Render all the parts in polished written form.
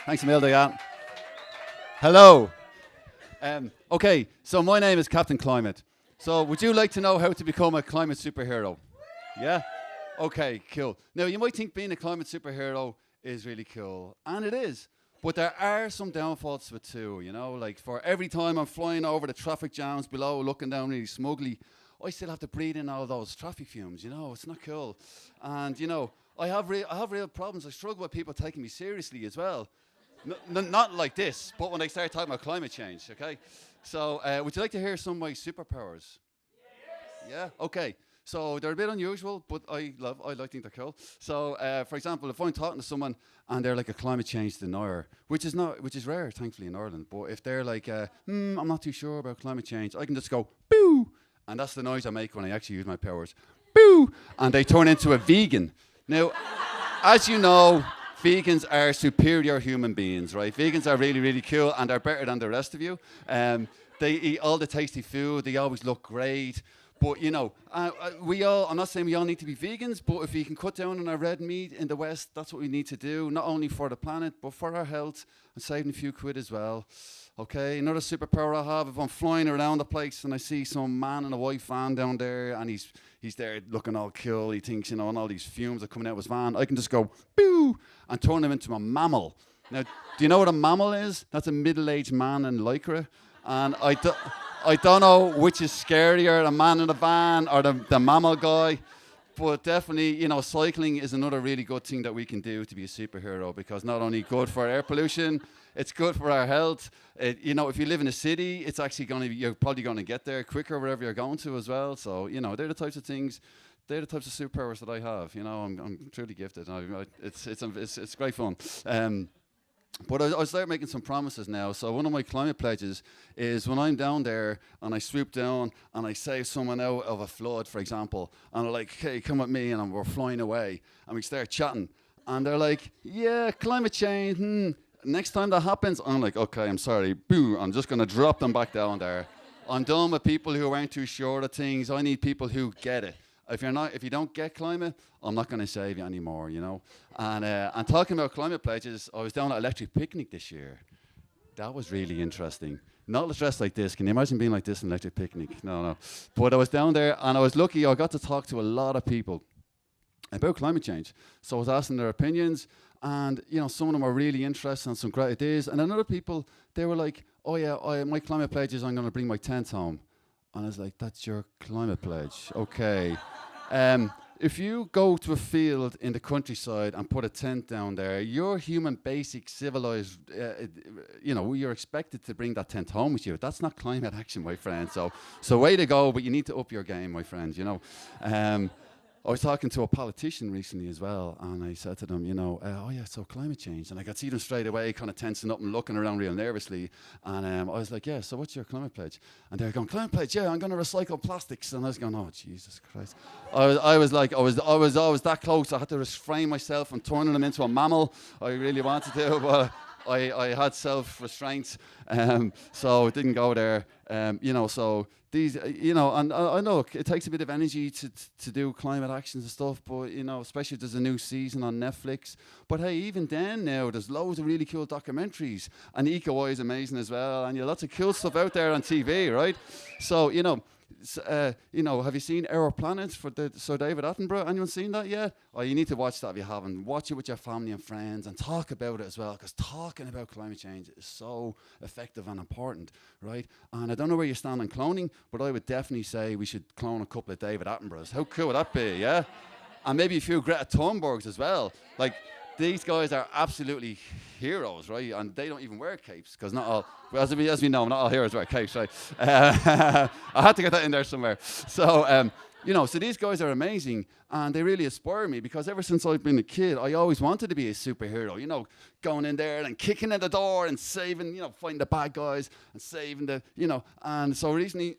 Thanks a million, yeah. Hello. Okay, so my name is Captain Climate. So would you like to know how to become a climate superhero? Yeah? Okay, cool. Now, you might think being a climate superhero is really cool, and it is. But there are some downfalls to it too, like for every time I'm flying over the traffic jams below, looking down really smugly, I still have to breathe in all those traffic fumes, it's not cool. And, I have real problems. I struggle with people taking me seriously as well. Not like this, but when they start talking about climate change, okay? So, would you like to hear some of my superpowers? Yeah? Okay. So they're a bit unusual, but I think they're cool. So, for example, if I'm talking to someone and they're like a climate change denier, which is rare, thankfully, in Ireland. But if they're like, I'm not too sure about climate change, I can just go, boo, and that's the noise I make when I actually use my powers, boo, and they turn into a vegan. Now, as you know, vegans are superior human beings, right? Vegans are really, really cool, and they're better than the rest of you. They eat all the tasty food. They always look great. But, I'm not saying we all need to be vegans, but if we can cut down on our red meat in the West, that's what we need to do, not only for the planet, but for our health and saving a few quid as well. Okay, another superpower I have, if I'm flying around the place and I see some man in a white van down there and he's there looking all cool, he thinks, and all these fumes are coming out of his van, I can just go, boo, and turn him into a mammal. Now, do you know what a mammal is? That's a middle-aged man in lycra. And I don't know which is scarier, the man in the van or the mammal guy. But definitely, cycling is another really good thing that we can do to be a superhero, because not only good for air pollution, it's good for our health. If you live in a city, it's actually you're probably going to get there quicker wherever you're going to as well. So, they're the types of things, they're the types of superpowers that I have. I'm truly gifted. It's great fun. But I start making some promises now. So one of my climate pledges is when I'm down there and I swoop down and I save someone out of a flood, for example, and they're like, hey, come with me, and we're flying away, and we start chatting. And they're like, yeah, climate change, Next time that happens, I'm like, okay, I'm sorry, boo, I'm just going to drop them back down there. I'm done with people who aren't too sure of things. I need people who get it. If you don't get climate, I'm not going to save you anymore, And talking about climate pledges, I was down at Electric Picnic this year. That was really interesting. Not dressed like this. Can you imagine being like this in Electric Picnic? No. But I was down there, and I was lucky. I got to talk to a lot of people about climate change. So I was asking their opinions, and some of them were really interested in some great ideas. And then other people, they were like, oh yeah, my climate pledge is I'm going to bring my tent home. And I was like, that's your climate pledge. Okay. If you go to a field in the countryside and put a tent down there, your human basic civilized, you're expected to bring that tent home with you. That's not climate action, my friend. So way to go, but you need to up your game, my friend, I was talking to a politician recently as well, and I said to them, oh yeah, so climate change. And I could see them straight away kind of tensing up and looking around real nervously. And I was like, yeah, so what's your climate pledge? And they're going, climate pledge, yeah, I'm going to recycle plastics. And I was going, oh, Jesus Christ. I was that close. I had to restrain myself from turning them into a mammal. I really wanted to, but I had self-restraint, so it didn't go there. So these, and I know it takes a bit of energy to do climate actions and stuff, but, especially if there's a new season on Netflix. But hey, even then now, there's loads of really cool documentaries, and EcoEye is amazing as well, and lots of cool stuff out there on TV, right? So, have you seen Our Planet for Sir David Attenborough? Anyone seen that yet? Oh, you need to watch that if you haven't. Watch it with your family and friends and talk about it as well, because talking about climate change is so effective and important, right? And I don't know where you stand on cloning, but I would definitely say we should clone a couple of David Attenboroughs. How cool would that be, yeah? And maybe a few Greta Thunbergs as well. Like, these guys are absolutely heroes, right? And they don't even wear capes, because not all, as we know, not all heroes wear capes, right? I had to get that in there somewhere. So, so these guys are amazing, and they really inspire me, because ever since I've been a kid, I always wanted to be a superhero, going in there and kicking in the door and saving, fighting the bad guys and saving and so recently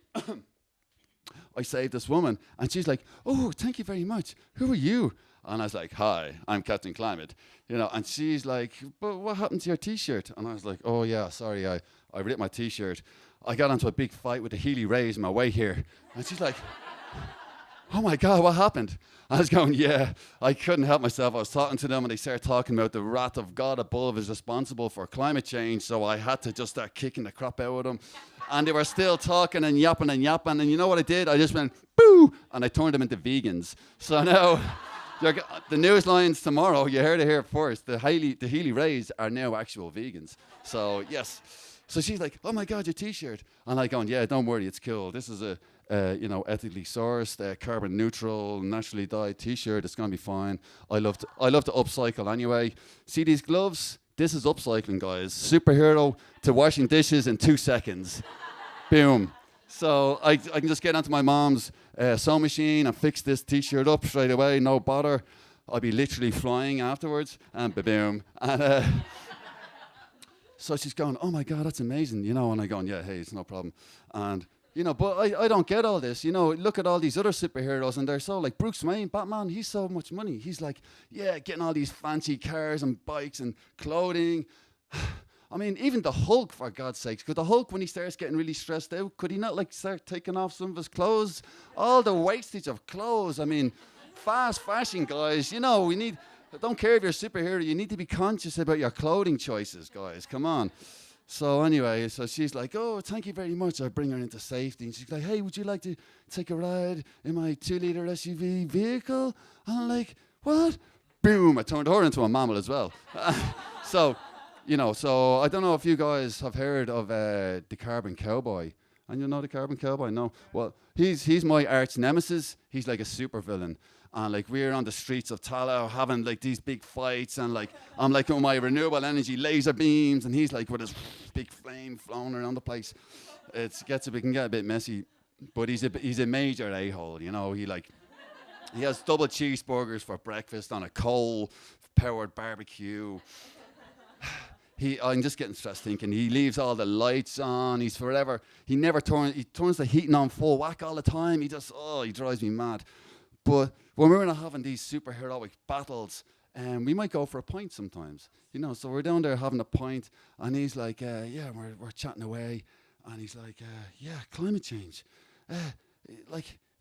I saved this woman, and she's like, oh, thank you very much. Who are you? And I was like, hi, I'm Captain Climate. And she's like, but what happened to your T-shirt? And I was like, oh, yeah, sorry, I ripped my T-shirt. I got into a big fight with the Healy Rays on my way here. And she's like, oh my God, what happened? I was going, yeah, I couldn't help myself. I was talking to them and they started talking about the wrath of God above is responsible for climate change. So I had to just start kicking the crap out of them. And they were still talking and yapping. And you know what I did? I just went, boo, and I turned them into vegans. So now, the news lines tomorrow, you heard it here first. The Healy Rays are now actual vegans. So, yes. So she's like, oh my God, your T-shirt. And I'm going, yeah, don't worry, it's cool. This is a ethically sourced, carbon neutral, naturally dyed T-shirt. It's gonna be fine. I love to upcycle anyway. See these gloves? This is upcycling, guys. Superhero to washing dishes in 2 seconds. Boom. So I can just get onto my mom's sewing machine and fix this T-shirt up straight away. No bother. I'll be literally flying afterwards. And boom. And so she's going, oh my God, that's amazing, And I'm going, yeah, hey, it's no problem. And but I don't get all this. Look at all these other superheroes, and they're so like Bruce Wayne, Batman, he's so much money. He's like, yeah, getting all these fancy cars and bikes and clothing. I mean, even the Hulk, for God's sakes, could the Hulk, when he starts getting really stressed out, could he not like start taking off some of his clothes? All the wastage of clothes. I mean, fast fashion, guys. I don't care if you're a superhero, you need to be conscious about your clothing choices, guys. Come on. So anyway, so she's like, oh, thank you very much. I bring her into safety. And she's like, hey, would you like to take a ride in my 2-liter SUV vehicle? And I'm like, what? Boom, I turned her into a mammal as well. So I don't know if you guys have heard of the Carbon Cowboy. And you know the Carbon Cowboy? No? Well, he's my arch nemesis. He's like a super villain. And like we're on the streets of Tyrell having like these big fights, and like I'm like with my renewable energy laser beams, and he's like with his big flame flowing around the place. It can get a bit messy, but he's a major a-hole, He has double cheeseburgers for breakfast on a coal-powered barbecue. I'm just getting stressed thinking. He leaves all the lights on. He turns the heating on full whack all the time. He drives me mad. But when we're not having these superheroic battles, we might go for a pint sometimes, So we're down there having a pint, and he's like, yeah, we're chatting away, and he's like, yeah, climate change.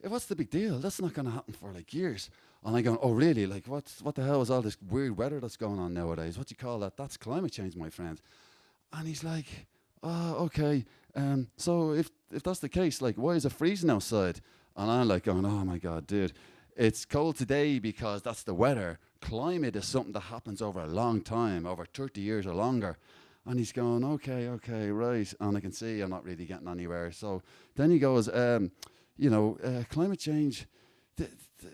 What's the big deal? That's not going to happen for like years. And I go, oh really? Like what the hell is all this weird weather that's going on nowadays? What do you call that? That's climate change, my friend. And he's like, oh, okay. So if that's the case, like why is it freezing outside? And I'm like going, oh my God, dude. It's cold today because that's the weather. Climate is something that happens over a long time, over 30 years or longer. And he's going, okay, right. And I can see I'm not really getting anywhere. So then he goes, climate change,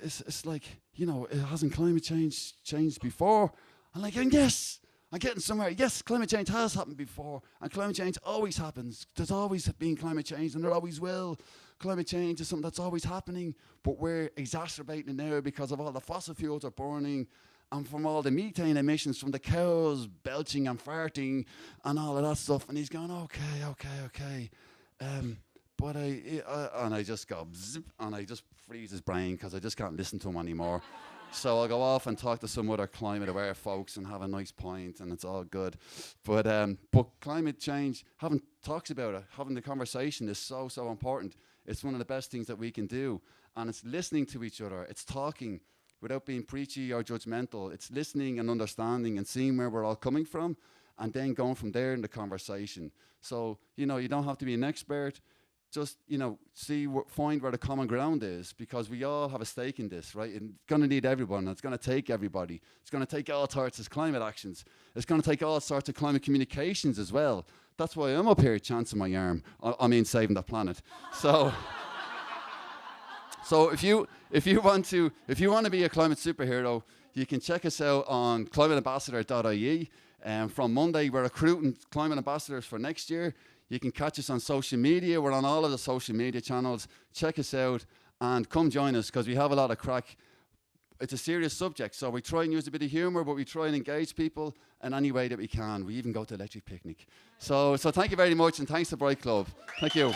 it's like, it hasn't climate change changed before. I'm like, and yes, I'm getting somewhere. Yes, climate change has happened before. And climate change always happens. There's always been climate change, and there always will. Climate change is something that's always happening, but we're exacerbating it now because of all the fossil fuels are burning, and from all the methane emissions from the cows belching and farting and all of that stuff. And he's going, okay. But I just go zip, and I just freeze his brain because I just can't listen to him anymore. So I'll go off and talk to some other climate-aware folks and have a nice pint, and it's all good. But climate change, having talks about it, having the conversation is so important. It's one of the best things that we can do. And it's listening to each other. It's talking without being preachy or judgmental. It's listening and understanding and seeing where we're all coming from, and then going from there in the conversation. So, you don't have to be an expert. Just, find where the common ground is, because we all have a stake in this, right? It's going to need everyone. It's going to take everybody. It's going to take all sorts of climate actions. It's going to take all sorts of climate communications as well. That's why I'm up here chancing my arm. Saving the planet. So, if you want to be a climate superhero, you can check us out on climateambassador.ie. From Monday, we're recruiting climate ambassadors for next year. You can catch us on social media. We're on all of the social media channels. Check us out and come join us, because we have a lot of crack. It's a serious subject, so we try and use a bit of humour, but we try and engage people in any way that we can. We even go to electric picnic. So thank you very much, and thanks to Bright Club. Thank you.